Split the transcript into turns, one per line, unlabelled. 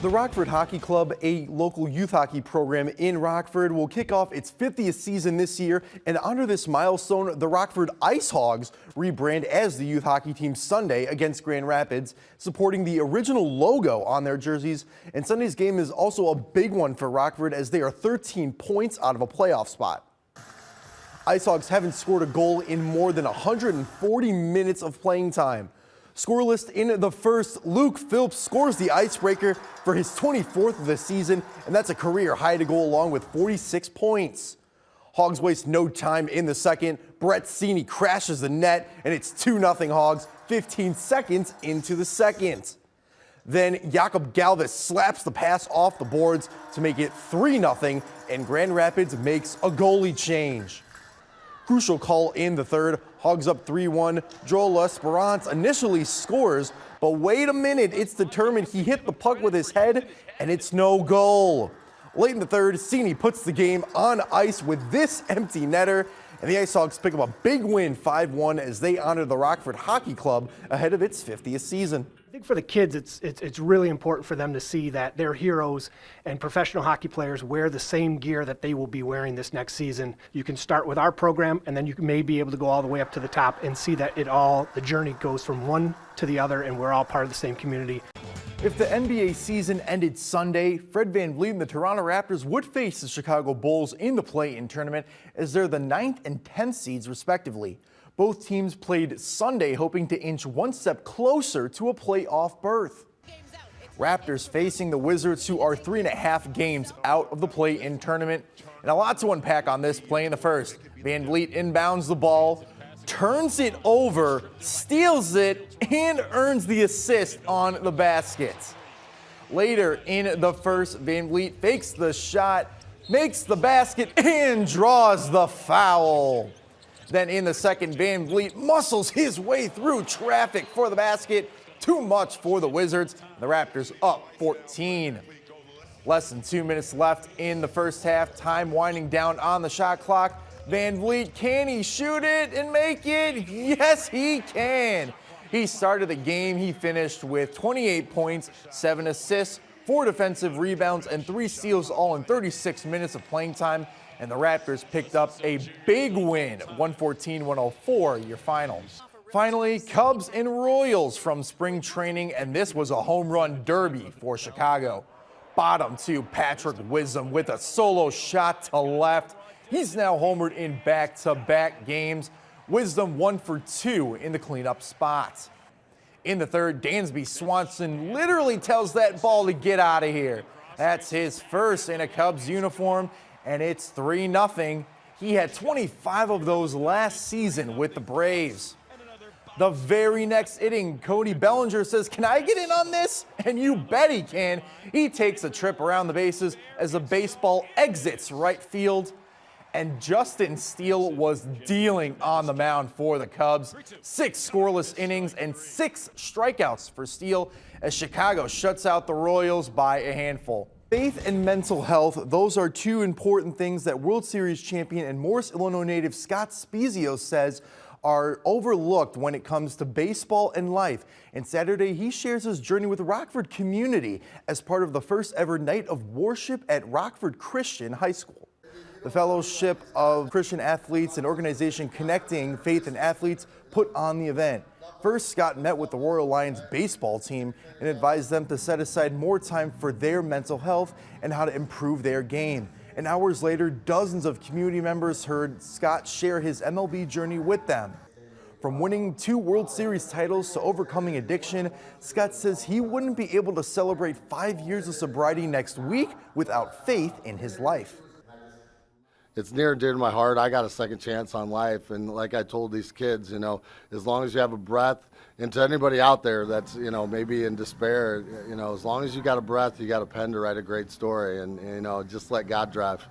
The Rockford Hockey Club, a local youth hockey program in Rockford, will kick off its 50th season this year, and under this milestone, the Rockford Icehogs rebrand as the youth hockey team Sunday against Grand Rapids, supporting the original logo on their jerseys. And Sunday's game is also a big one for Rockford, as they are 13 points out of a playoff spot. Icehogs haven't scored a goal in more than 140 minutes of playing time. Scoreless in the first, Luke Phillips scores the icebreaker for his 24th of the season, and that's a career high to go along with 46 points. Hogs waste no time in the second. Brett Sini crashes the net, and it's 2-0 Hogs 15 seconds into the second. Then Jakob Galvis slaps the pass off the boards to make it 3-0, and Grand Rapids makes a goalie change. Crucial call in the third. Hogs up 3-1. Joel Esperance initially scores, but wait a minute, it's determined. He hit the puck with his head, and it's no goal. Late in the third, Sini puts the game on ice with this empty netter, and the Icehogs pick up a big win 5-1 as they honor the Rockford Hockey Club ahead of its 50th season.
I think for the kids, it's really important for them to see that their heroes and professional hockey players wear the same gear that they will be wearing this next season. You can start with our program, and then you may be able to go all the way up to the top and see that the journey goes from one to the other, and we're all part of the same community.
If the NBA season ended Sunday, Fred VanVleet and the Toronto Raptors would face the Chicago Bulls in the play-in tournament, as they're the 9th and 10th seeds respectively. Both teams played Sunday, hoping to inch one step closer to a playoff berth. Raptors facing the Wizards, who are 3.5 games out of the play-in tournament. And a lot to unpack on this play in the first. VanVleet inbounds the ball, turns it over, steals it, and earns the assist on the basket. Later in the first, VanVleet fakes the shot, makes the basket, and draws the foul. Then in the second, VanVleet muscles his way through traffic for the basket. Too much for the Wizards. The Raptors up 14. Less than 2 minutes left in the first half. Time winding down on the shot clock. VanVleet, can he shoot it and make it? Yes, he can. He started the game. He finished with 28 points, 7 assists, 4 defensive rebounds, and 3 steals, all in 36 minutes of playing time. And the Raptors picked up a big win, 114-104, your final. Finally, Cubs and Royals from spring training, and this was a home run derby for Chicago. Bottom to Patrick Wisdom with a solo shot to left. He's now homered in back-to-back games. Wisdom 1 for 2 in the cleanup spot. In the third, Dansby Swanson literally tells that ball to get out of here. That's his first in a Cubs uniform, and it's 3-0. He had 25 of those last season with the Braves. The very next inning, Cody Bellinger says, "Can I get in on this?" And you bet he can. He takes a trip around the bases as the baseball exits right field. And Justin Steele was dealing on the mound for the Cubs. 6 scoreless innings and 6 strikeouts for Steele as Chicago shuts out the Royals by a handful. Faith and mental health, those are 2 important things that World Series champion and Morris, Illinois native Scott Spiezio says are overlooked when it comes to baseball and life. And Saturday, he shares his journey with the Rockford community as part of the first ever night of worship at Rockford Christian High School. The Fellowship of Christian Athletes, an organization connecting faith and athletes, put on the event. First, Scott met with the Royal Lions baseball team and advised them to set aside more time for their mental health and how to improve their game. And hours later, dozens of community members heard Scott share his MLB journey with them. From winning 2 World Series titles to overcoming addiction, Scott says he wouldn't be able to celebrate 5 years of sobriety next week without faith in his life.
It's near and dear to my heart. I got a second chance on life, and like I told these kids, as long as you have a breath, and to anybody out there that's, maybe in despair, as long as you got a breath, you got a pen to write a great story, and, just let God drive.